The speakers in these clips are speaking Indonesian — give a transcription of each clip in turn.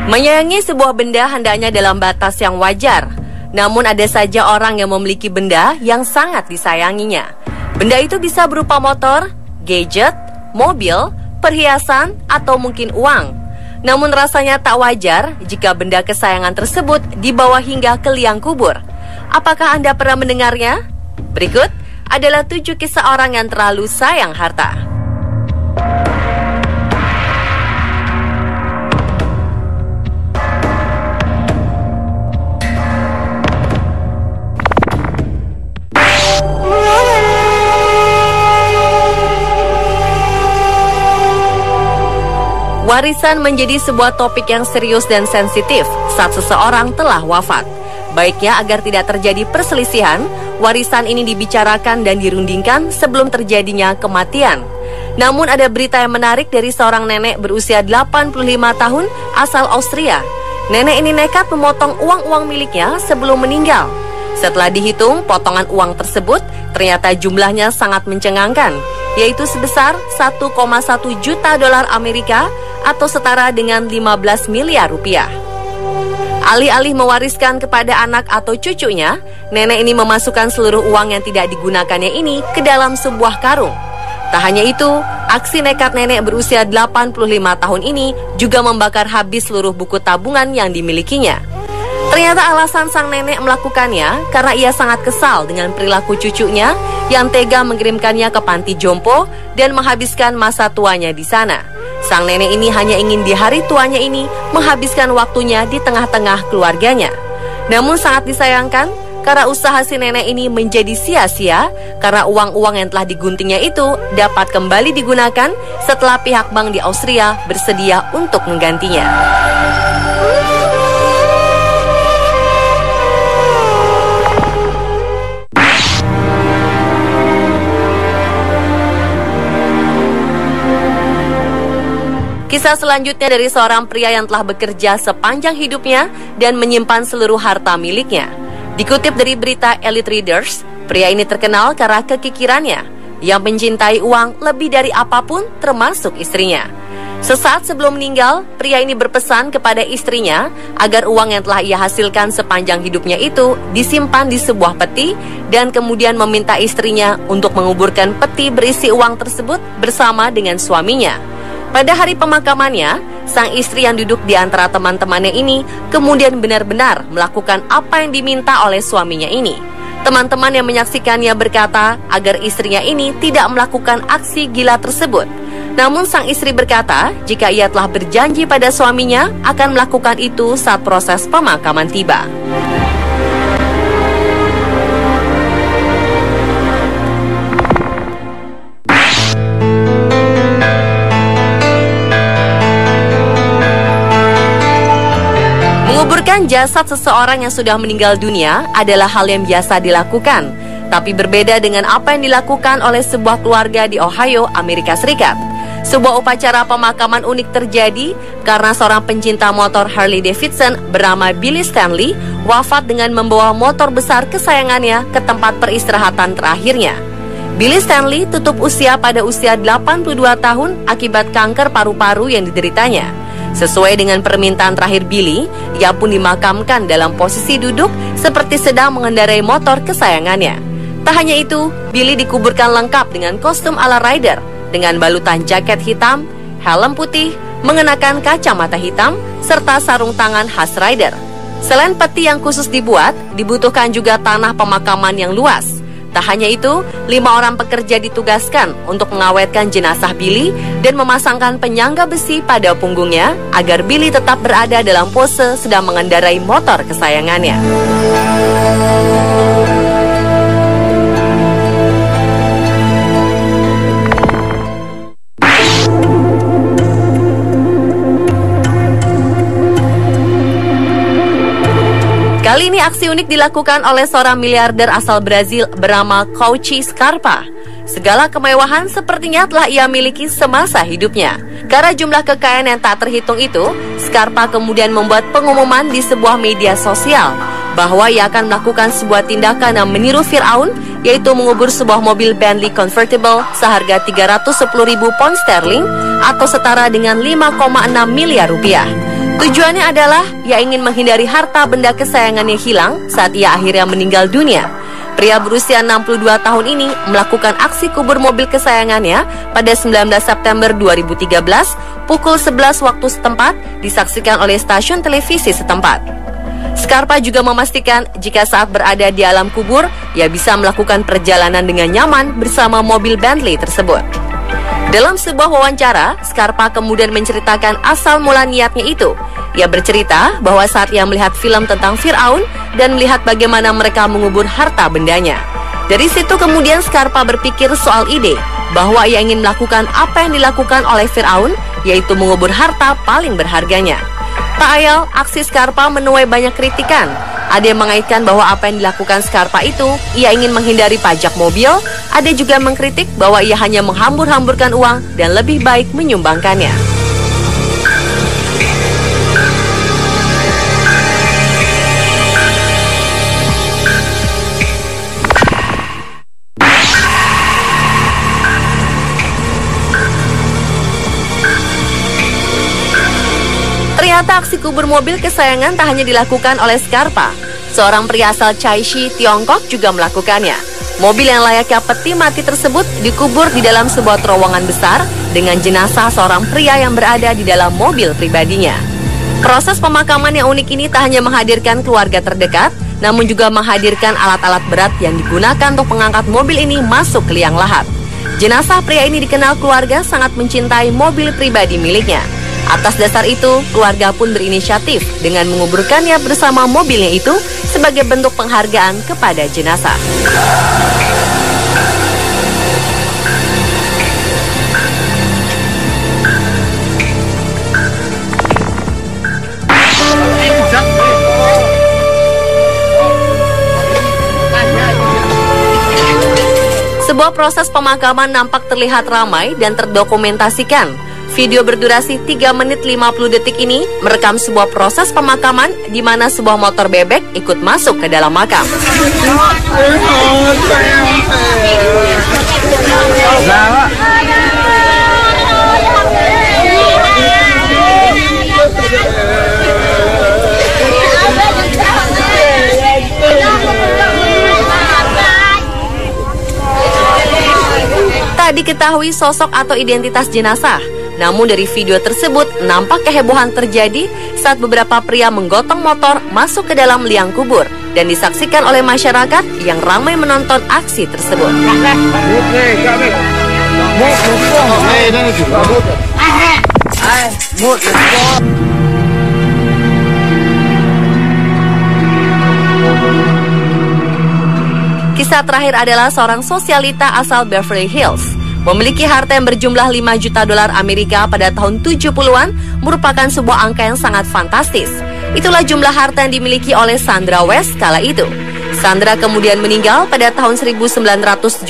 Menyayangi sebuah benda hendaknya dalam batas yang wajar. Namun ada saja orang yang memiliki benda yang sangat disayanginya. Benda itu bisa berupa motor, gadget, mobil, perhiasan, atau mungkin uang. Namun rasanya tak wajar jika benda kesayangan tersebut dibawa hingga ke liang kubur. Apakah Anda pernah mendengarnya? Berikut adalah 7 kisah orang yang terlalu sayang harta. Warisan menjadi sebuah topik yang serius dan sensitif saat seseorang telah wafat. Baiknya agar tidak terjadi perselisihan, warisan ini dibicarakan dan dirundingkan sebelum terjadinya kematian. Namun ada berita yang menarik dari seorang nenek berusia 85 tahun asal Austria. Nenek ini nekat memotong uang-uang miliknya sebelum meninggal. Setelah dihitung, potongan uang tersebut ternyata jumlahnya sangat mencengangkan, yaitu sebesar 1,1 juta dolar Amerika atau setara dengan 15 miliar rupiah. Alih-alih mewariskan kepada anak atau cucunya, nenek ini memasukkan seluruh uang yang tidak digunakannya ini ke dalam sebuah karung. Tak hanya itu, aksi nekat nenek berusia 85 tahun ini juga membakar habis seluruh buku tabungan yang dimilikinya. Ternyata alasan sang nenek melakukannya karena ia sangat kesal dengan perilaku cucunya yang tega mengirimkannya ke panti jompo dan menghabiskan masa tuanya di sana. Sang nenek ini hanya ingin di hari tuanya ini menghabiskan waktunya di tengah-tengah keluarganya. Namun sangat disayangkan karena usaha si nenek ini menjadi sia-sia karena uang-uang yang telah diguntingnya itu dapat kembali digunakan setelah pihak bank di Austria bersedia untuk menggantinya. Kisah selanjutnya dari seorang pria yang telah bekerja sepanjang hidupnya dan menyimpan seluruh harta miliknya. Dikutip dari berita Elite Readers, pria ini terkenal karena kekikirannya yang mencintai uang lebih dari apapun termasuk istrinya. Sesaat sebelum meninggal, pria ini berpesan kepada istrinya agar uang yang telah ia hasilkan sepanjang hidupnya itu disimpan di sebuah peti dan kemudian meminta istrinya untuk menguburkan peti berisi uang tersebut bersama dengan suaminya. Pada hari pemakamannya, sang istri yang duduk di antara teman-temannya ini kemudian benar-benar melakukan apa yang diminta oleh suaminya ini. Teman-teman yang menyaksikannya berkata agar istrinya ini tidak melakukan aksi gila tersebut. Namun sang istri berkata jika ia telah berjanji pada suaminya akan melakukan itu saat proses pemakaman tiba. Menguburkan jasad seseorang yang sudah meninggal dunia adalah hal yang biasa dilakukan, tapi berbeda dengan apa yang dilakukan oleh sebuah keluarga di Ohio, Amerika Serikat. Sebuah upacara pemakaman unik terjadi karena seorang pencinta motor Harley Davidson bernama Billy Stanley wafat dengan membawa motor besar kesayangannya ke tempat peristirahatan terakhirnya. Billy Stanley tutup usia pada usia 82 tahun akibat kanker paru-paru yang dideritanya. Sesuai dengan permintaan terakhir Billy, ia pun dimakamkan dalam posisi duduk seperti sedang mengendarai motor kesayangannya. Tak hanya itu, Billy dikuburkan lengkap dengan kostum ala rider, dengan balutan jaket hitam, helm putih, mengenakan kacamata hitam, serta sarung tangan khas rider. Selain peti yang khusus dibuat, dibutuhkan juga tanah pemakaman yang luas. Tak hanya itu, 5 orang pekerja ditugaskan untuk mengawetkan jenazah Billy dan memasangkan penyangga besi pada punggungnya agar Billy tetap berada dalam pose sedang mengendarai motor kesayangannya. Kali ini aksi unik dilakukan oleh seorang miliarder asal Brazil bernama Cauchy Scarpa. Segala kemewahan sepertinya telah ia miliki semasa hidupnya. Karena jumlah kekayaan yang tak terhitung itu, Scarpa kemudian membuat pengumuman di sebuah media sosial bahwa ia akan melakukan sebuah tindakan yang meniru Firaun, yaitu mengubur sebuah mobil Bentley convertible seharga 310.000 pound sterling atau setara dengan 5,6 miliar rupiah. Tujuannya adalah ia ingin menghindari harta benda kesayangannya hilang saat ia akhirnya meninggal dunia. Pria berusia 62 tahun ini melakukan aksi kubur mobil kesayangannya pada 19 September 2013 pukul 11 waktu setempat, disaksikan oleh stasiun televisi setempat. Scarpa juga memastikan jika saat berada di alam kubur, ia bisa melakukan perjalanan dengan nyaman bersama mobil Bentley tersebut. Dalam sebuah wawancara, Scarpa kemudian menceritakan asal mula niatnya itu. Ia bercerita bahwa saat ia melihat film tentang Fir'aun dan melihat bagaimana mereka mengubur harta bendanya. Dari situ kemudian Scarpa berpikir soal ide bahwa ia ingin melakukan apa yang dilakukan oleh Fir'aun, yaitu mengubur harta paling berharganya. Tak ayal, aksi Scarpa menuai banyak kritikan. Ada yang mengaitkan bahwa apa yang dilakukan Scarpa itu, ia ingin menghindari pajak mobil. Ada juga mengkritik bahwa ia hanya menghambur-hamburkan uang dan lebih baik menyumbangkannya. Ternyata aksi kubur mobil kesayangan tak hanya dilakukan oleh Scarpa. Seorang pria asal Chaishi, Tiongkok juga melakukannya. Mobil yang layaknya peti mati tersebut dikubur di dalam sebuah terowongan besar dengan jenazah seorang pria yang berada di dalam mobil pribadinya. Proses pemakaman yang unik ini tak hanya menghadirkan keluarga terdekat, namun juga menghadirkan alat-alat berat yang digunakan untuk mengangkat mobil ini masuk ke liang lahat. Jenazah pria ini dikenal keluarga sangat mencintai mobil pribadi miliknya. Atas dasar itu, keluarga pun berinisiatif dengan menguburkannya bersama mobilnya itu sebagai bentuk penghargaan kepada jenazah. Sebuah proses pemakaman nampak terlihat ramai dan terdokumentasikan. Video berdurasi 3 menit 50 detik ini merekam sebuah proses pemakaman di mana sebuah motor bebek ikut masuk ke dalam makam. Tak diketahui sosok atau identitas jenazah. Namun dari video tersebut nampak kehebohan terjadi saat beberapa pria menggotong motor masuk ke dalam liang kubur dan disaksikan oleh masyarakat yang ramai menonton aksi tersebut. Kisah terakhir adalah seorang sosialita asal Beverly Hills. Memiliki harta yang berjumlah 5 juta dolar Amerika pada tahun 70-an merupakan sebuah angka yang sangat fantastis. Itulah jumlah harta yang dimiliki oleh Sandra West kala itu. Sandra kemudian meninggal pada tahun 1977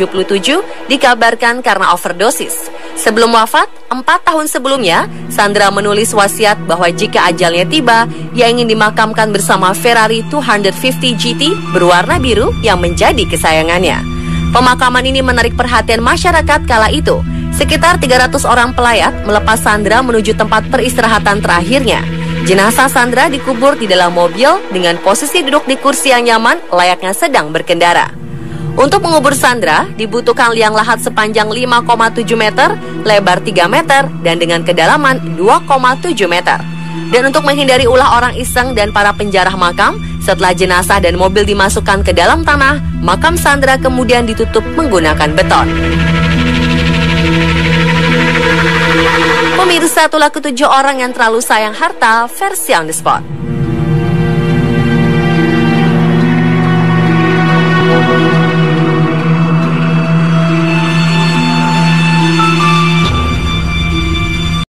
dikabarkan karena overdosis. Sebelum wafat, 4 tahun sebelumnya, Sandra menulis wasiat bahwa jika ajalnya tiba, ia ingin dimakamkan bersama Ferrari 250 GT berwarna biru yang menjadi kesayangannya. Pemakaman ini menarik perhatian masyarakat kala itu. Sekitar 300 orang pelayat melepas Sandra menuju tempat peristirahatan terakhirnya. Jenazah Sandra dikubur di dalam mobil dengan posisi duduk di kursi yang nyaman layaknya sedang berkendara. Untuk mengubur Sandra, dibutuhkan liang lahat sepanjang 5,7 meter, lebar 3 meter, dan dengan kedalaman 2,7 meter. Dan untuk menghindari ulah orang iseng dan para penjarah makam, setelah jenazah dan mobil dimasukkan ke dalam tanah, makam Sandra kemudian ditutup menggunakan beton. Pemirsa, itulah ke-7 orang yang terlalu sayang harta versi On The Spot.